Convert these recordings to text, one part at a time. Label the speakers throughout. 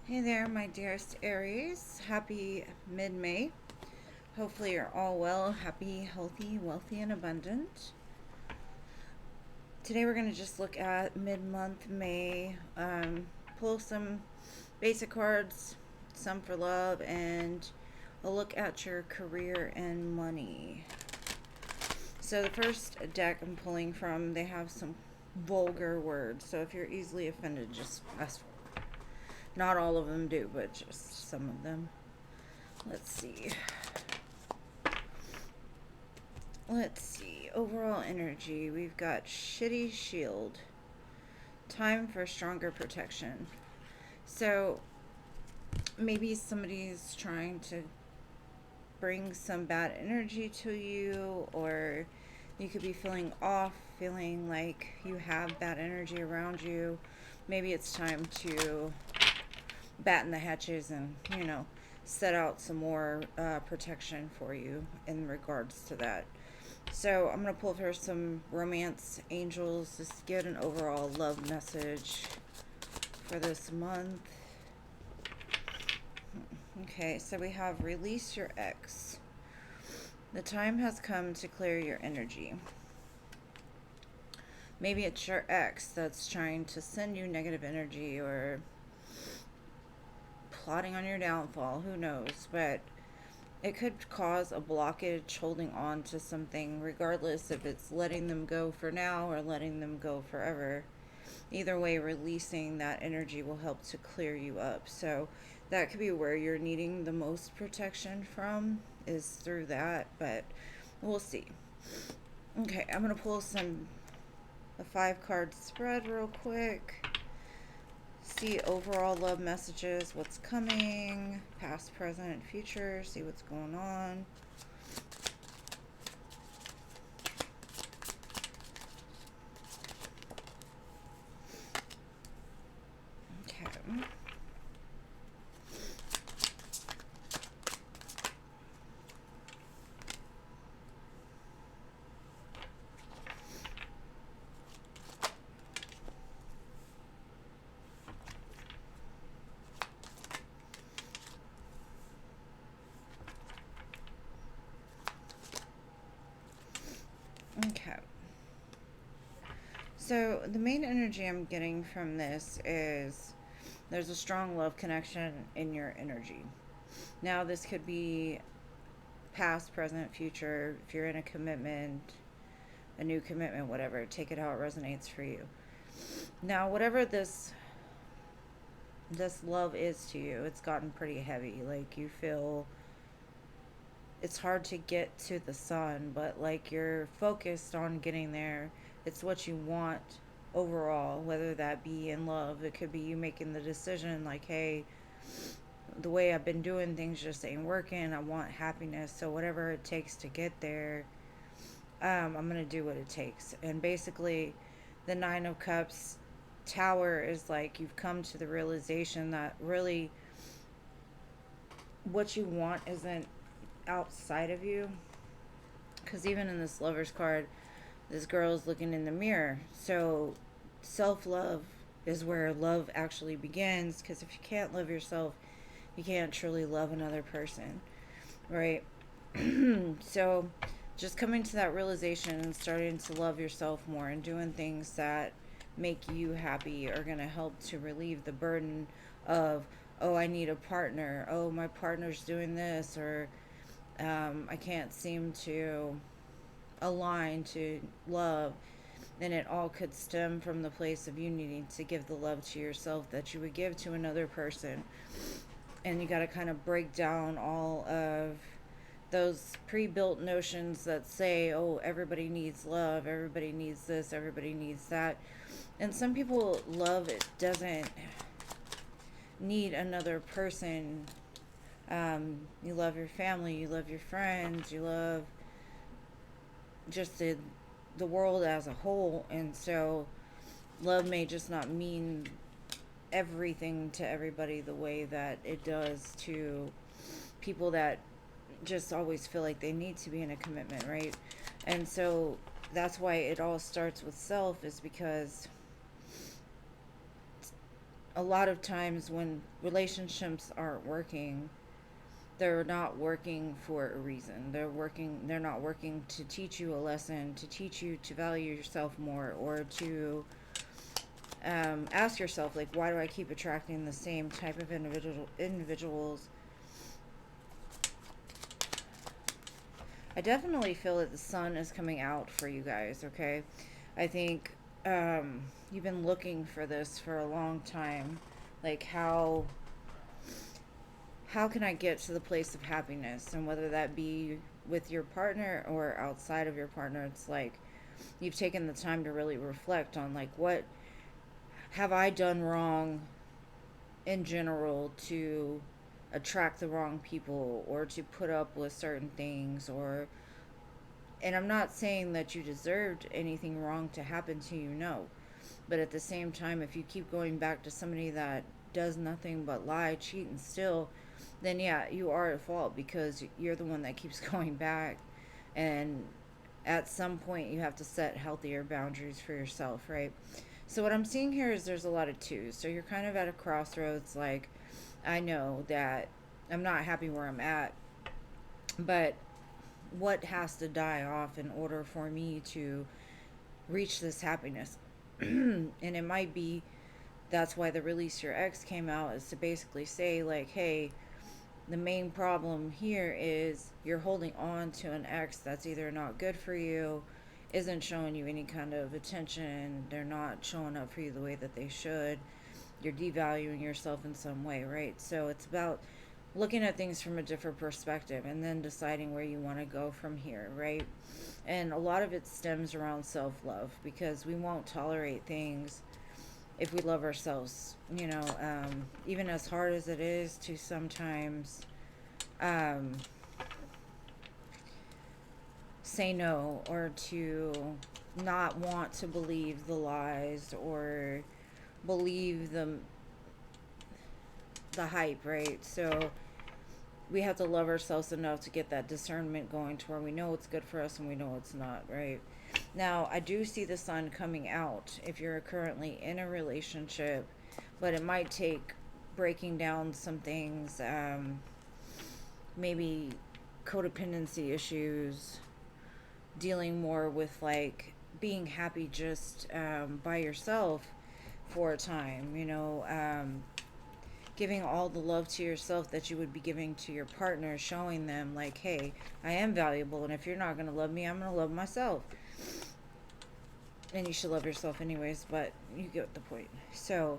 Speaker 1: Hey there, my dearest Aries. Happy mid-May. Hopefully you're all well, happy, healthy, wealthy, and abundant. Today we're going to just look at mid-month May, pull some basic cards, some for love, and a look at your career and money. So the first deck I'm pulling from, they have some vulgar words. So if you're easily offended, just ask. Not all of them do, but just some of them. Let's see. Overall energy. We've got shitty shield. Time for stronger protection. So maybe somebody's trying to bring some bad energy to you, or you could be feeling off, feeling like you have bad energy around you. Maybe it's time to batten the hatches and, set out some more protection for you in regards to that. So I'm going to pull for some romance angels, just to get an overall love message for this month. Okay, so we have release your ex. The time has come to clear your energy. Maybe it's your ex that's trying to send you negative energy or plotting on your downfall. Who knows? But it could cause a blockage holding on to something, regardless if it's letting them go for now or letting them go forever. Either way, releasing that energy will help to clear you up. So that could be where you're needing the most protection from, is through that, but we'll see. Okay, I'm going to pull a 5 card spread real quick. See overall love messages, what's coming, past, present, and future. See what's going on. Okay. Okay. So the main energy I'm getting from this is there's a strong love connection in your energy. Now this could be past, present, future. If you're in a commitment, a new commitment, whatever, take it how it resonates for you. Now, whatever this love is to you, it's gotten pretty heavy. Like, you feel it's hard to get to the sun, but like you're focused on getting there. It's what you want overall, whether that be in love. It could be you making the decision like, hey, the way I've been doing things just ain't working. I want happiness. So whatever it takes to get there, I'm going to do what it takes. And basically, the Nine of Cups tower is like you've come to the realization that really what you want isn't outside of you. Because even in this lover's card, this girl is looking in the mirror. So self love is where love actually begins. Because if you can't love yourself, you can't truly love another person, right? So just coming to that realization and starting to love yourself more and doing things that make you happy are going to help to relieve the burden of, oh, I need a partner, oh, my partner's doing this, or I can't seem to align to love. And it all could stem from the place of you needing to give the love to yourself that you would give to another person. And you got to kind of break down all of those pre-built notions that say, oh, everybody needs love, everybody needs this, everybody needs that. And some people love it doesn't need another person. You love your family, you love your friends, you love just the world as a whole. And so love may just not mean everything to everybody the way that it does to people that just always feel like they need to be in a commitment, right? And so that's why it all starts with self, is because a lot of times when relationships aren't working, they're not working for a reason. They're not working to teach you a lesson, to teach you to value yourself more, or to ask yourself, like, why do I keep attracting the same type of individuals? I definitely feel that the sun is coming out for you guys, okay? I think you've been looking for this for a long time. Like, how can I get to the place of happiness? And whether that be with your partner or outside of your partner, it's like you've taken the time to really reflect on, like, what have I done wrong in general to attract the wrong people, or to put up with certain things, or, and I'm not saying that you deserved anything wrong to happen to you, no. But at the same time, if you keep going back to somebody that does nothing but lie, cheat, and steal, then yeah, you are at fault, because you're the one that keeps going back. And at some point, you have to set healthier boundaries for yourself, right? So, what I'm seeing here is there's a lot of twos. So, you're kind of at a crossroads. Like, I know that I'm not happy where I'm at, but what has to die off in order for me to reach this happiness? And it might be that's why the release your ex came out, is to basically say, like, hey, the main problem here is you're holding on to an ex that's either not good for you, isn't showing you any kind of attention, they're not showing up for you the way that they should, you're devaluing yourself in some way, right? So it's about looking at things from a different perspective and then deciding where you want to go from here, right? And a lot of it stems around self-love, because we won't tolerate things if we love ourselves, even as hard as it is to sometimes um, say no, or to not want to believe the lies, or believe the hype, right? So we have to love ourselves enough to get that discernment going to where we know what's good for us and we know it's not, right? Now, I do see the sun coming out if you're currently in a relationship, but it might take breaking down some things, maybe codependency issues, dealing more with, like, being happy just by yourself for a time, giving all the love to yourself that you would be giving to your partner, showing them, like, hey, I am valuable, and if you're not going to love me, I'm going to love myself. And you should love yourself anyways, but you get the point. So,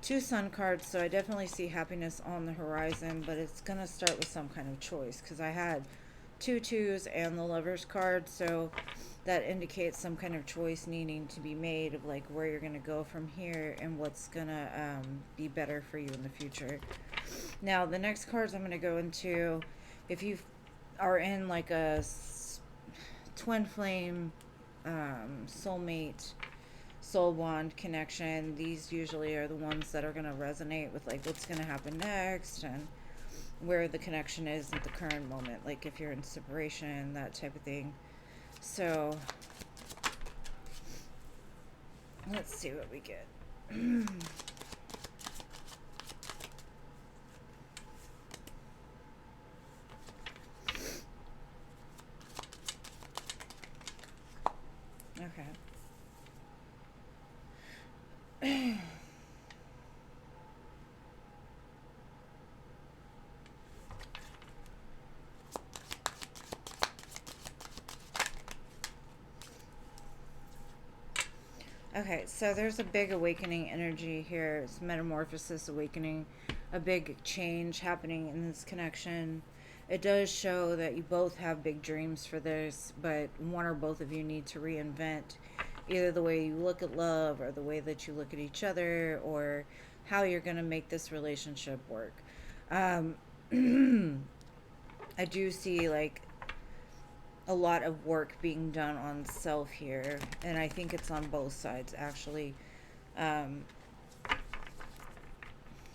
Speaker 1: two sun cards, so I definitely see happiness on the horizon, but it's going to start with some kind of choice, because I had two twos and the Lovers card, so that indicates some kind of choice needing to be made of, like, where you're going to go from here and what's going to be better for you in the future. Now, the next cards I'm going to go into, if you are in, like, a twin flame, soulmate, soul bond connection, these usually are the ones that are going to resonate with, like, what's going to happen next and where the connection is at the current moment, like if you're in separation, that type of thing. So let's see what we get. Okay. Okay, so there's a big awakening energy here. It's metamorphosis, awakening, a big change happening in this connection. It does show that you both have big dreams for this, but one or both of you need to reinvent either the way you look at love, or the way that you look at each other, or how you're going to make this relationship work. Um, I do see, like, a lot of work being done on self here, and I think it's on both sides, actually. um,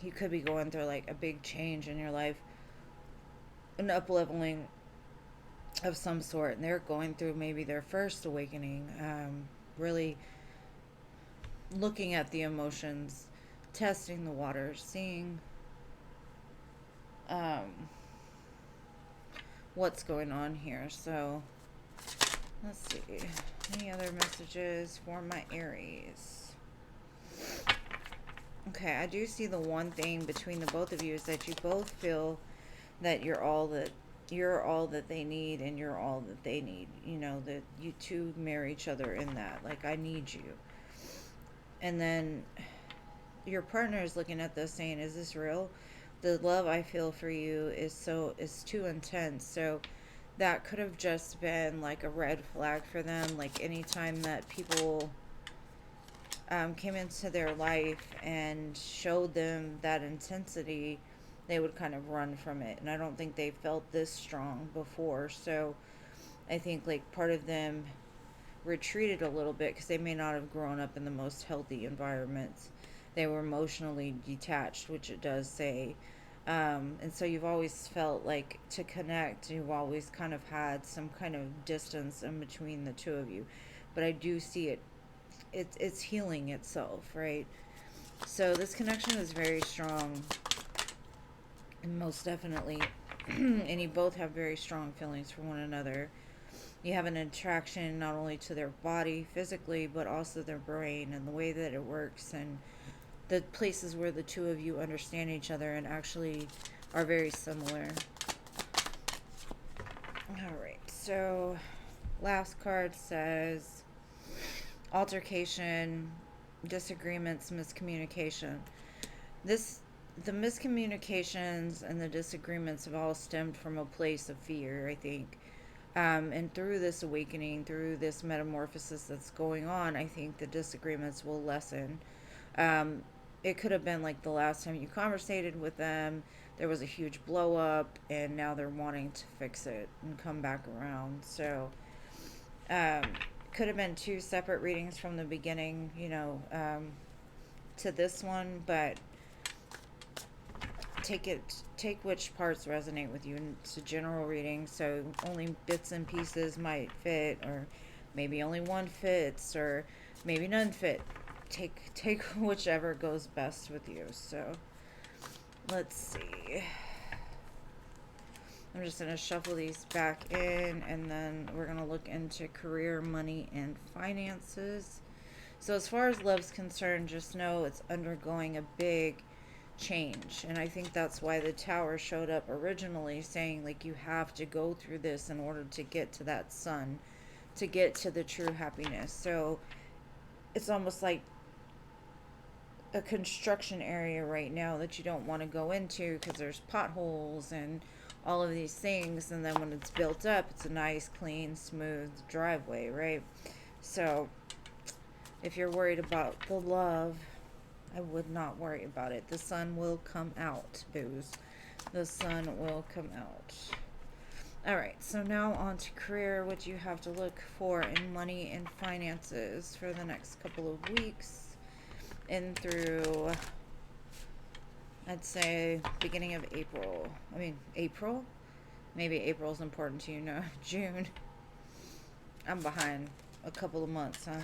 Speaker 1: you could be going through, like, a big change in your life, an up leveling of some sort, and they're going through maybe their first awakening, really looking at the emotions testing the waters, seeing um, what's going on here. So let's see. Any other messages for my Aries? Okay, I do see the one thing between the both of you is that you both feel that you're all that they need, and you're all that they need. You know, that you two marry each other in that. Like, I need you. And then your partner is looking at this saying, is this real? The love I feel for you is too intense. So that could have just been like a red flag for them. Like, anytime that people came into their life and showed them that intensity, they would kind of run from it. And I don't think they felt this strong before. So I think like part of them retreated a little bit because they may not have grown up in the most healthy environments. They were emotionally detached, which it does say. And so you've always felt like to connect, you've always kind of had some kind of distance in between the two of you. But I do see it's healing itself, right? So this connection is very strong, and most definitely, and you both have very strong feelings for one another. You have an attraction not only to their body physically, but also their brain and the way that it works, and the places where the two of you understand each other and actually are very similar. All right, so last card says altercation, disagreements, miscommunication. This the miscommunications and the disagreements have all stemmed from a place of fear, I think. And through this awakening, through this metamorphosis that's going on, I think the disagreements will lessen. Um, it could have been like the last time you conversated with them, there was a huge blow up, and now they're wanting to fix it and come back around. So, um, could have been two separate readings from the beginning, to this one, but take which parts resonate with you. It's a general reading, so only bits and pieces might fit, or maybe only one fits, or maybe none fit. Take whichever goes best with you. So let's see. I'm just going to shuffle these back in, and then we're going to look into career, money, and finances. So as far as love's concerned, just know it's undergoing a big change. And I think that's why the tower showed up originally, saying like you have to go through this in order to get to that sun, to get to the true happiness. So it's almost like a construction area right now that you don't want to go into because there's potholes and all of these things, and then when it's built up, it's a nice clean smooth driveway, right? So if you're worried about the love, I would not worry about it. The sun will come out, booze. The sun will come out. All right, so now on to career, what you have to look for in money and finances for the next couple of weeks and through, I'd say, beginning of April. I mean, April? Maybe April's important to you, no, June. I'm behind a couple of months, huh?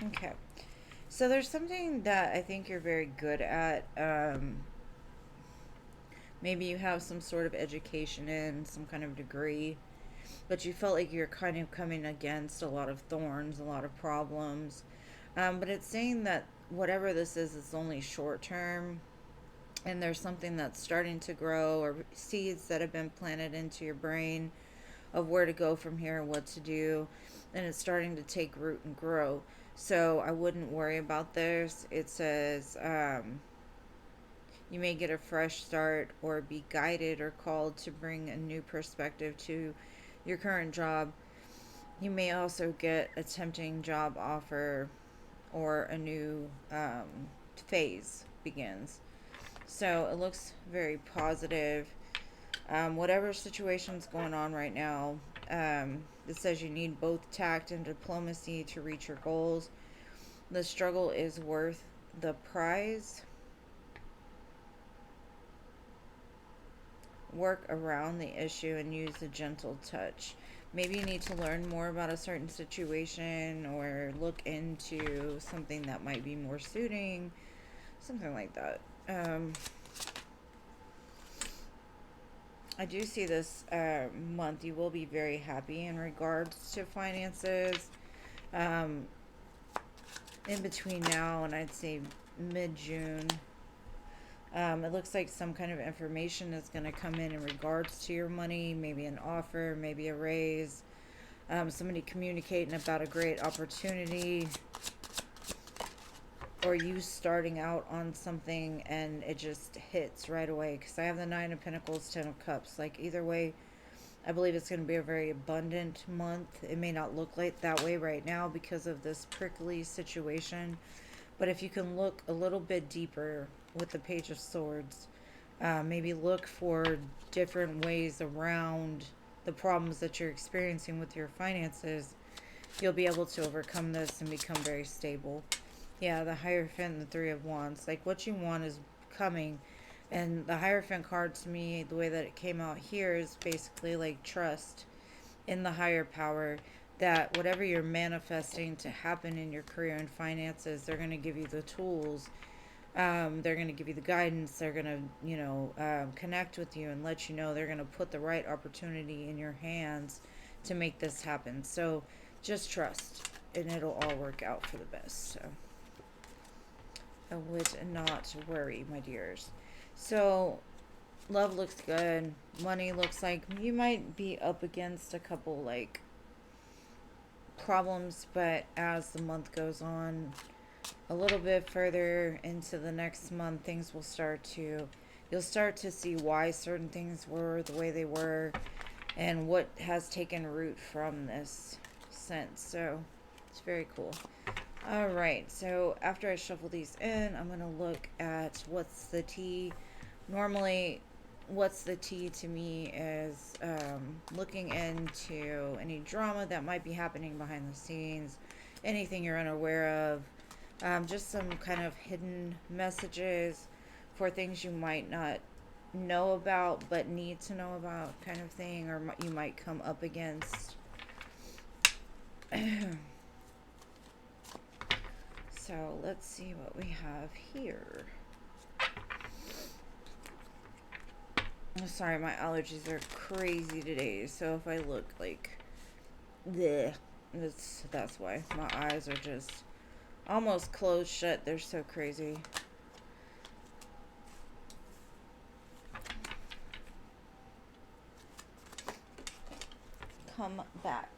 Speaker 1: Okay. So there's something that I think you're very good at. Maybe you have some sort of education in, some kind of degree, but you felt like you're kind of coming against a lot of thorns, a lot of problems. But it's saying that whatever this is, it's only short term, and there's something that's starting to grow, or seeds that have been planted into your brain of where to go from here, what to do, and it's starting to take root and grow. So I wouldn't worry about this. It says you may get a fresh start or be guided or called to bring a new perspective to your current job. You may also get a tempting job offer, or a new phase begins. So it looks very positive. Whatever situation's going on right now, it says you need both tact and diplomacy to reach your goals. The struggle is worth the prize. Work around the issue and use a gentle touch. Maybe you need to learn more about a certain situation or look into something that might be more suiting, something like that. I do see this month you will be very happy in regards to finances. Um, in between now and I'd say mid-June, it looks like some kind of information is going to come in regards to your money, maybe an offer, maybe a raise, somebody communicating about a great opportunity, or you starting out on something and it just hits right away. Because I have the Nine of Pentacles, Ten of Cups. Like, either way, I believe it's going to be a very abundant month. It may not look like that way right now because of this prickly situation. But if you can look a little bit deeper with the Page of Swords, maybe look for different ways around the problems that you're experiencing with your finances, you'll be able to overcome this and become very stable. Yeah, the Hierophant and the Three of Wands. Like, what you want is coming. And the Hierophant card, to me, the way that it came out here is basically like trust in the higher power, that whatever you're manifesting to happen in your career and finances, they're going to give you the tools. They're going to give you the guidance. They're going to, connect with you and let you know they're going to put the right opportunity in your hands to make this happen. So just trust, and it'll all work out for the best. So I would not worry, my dears. So love looks good. Money looks like you might be up against a couple like problems, but as the month goes on, a little bit further into the next month, things will start to, you'll start to see why certain things were the way they were and what has taken root from this sense. So it's very cool. All right, so after I shuffle these in, I'm going to look at what's the tea. Normally, what's the tea to me is looking into any drama that might be happening behind the scenes, anything you're unaware of, just some kind of hidden messages for things you might not know about but need to know about, kind of thing, or you might come up against. So let's see what we have here. Sorry, my allergies are crazy today, so if I look like bleh, that's why. My eyes are just almost closed shut. They're so crazy. Come back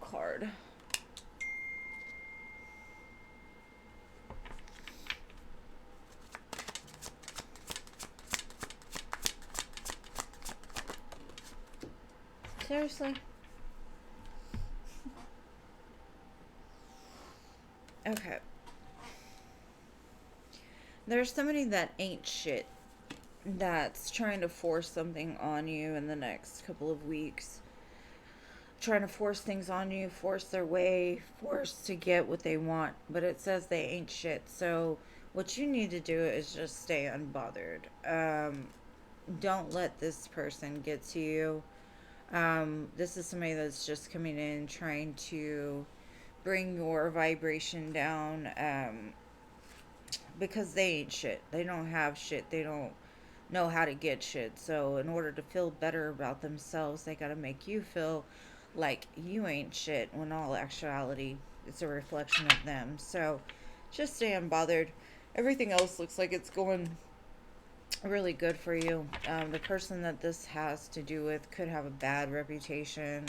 Speaker 1: card. Seriously? Okay. There's somebody that ain't shit that's trying to force something on you in the next couple of weeks. Trying to force things on you, force their way, force to get what they want. But it says they ain't shit. So what you need to do is just stay unbothered. Don't let this person get to you. This is somebody that's just coming in trying to bring your vibration down, because they ain't shit. They don't have shit. They don't know how to get shit. So in order to feel better about themselves, they gotta make you feel like you ain't shit, when all actuality it's a reflection of them. So just stay unbothered. Everything else looks like it's going really good for you. The person that this has to do with could have a bad reputation,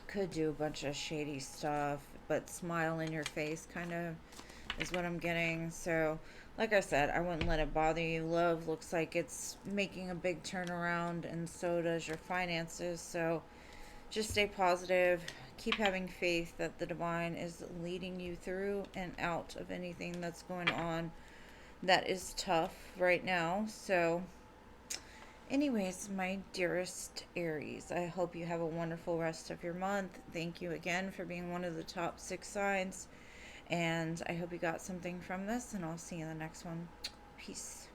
Speaker 1: could do a bunch of shady stuff, but smile in your face kind of is what I'm getting. So like I said, I wouldn't let it bother you. Love looks like it's making a big turnaround, and so does your finances. So just stay positive. Keep having faith that the divine is leading you through and out of anything that's going on that is tough right now. So, anyways, my dearest Aries, I hope you have a wonderful rest of your month. Thank you again for being one of the top 6 signs. And I hope you got something from this, and I'll see you in the next one. Peace.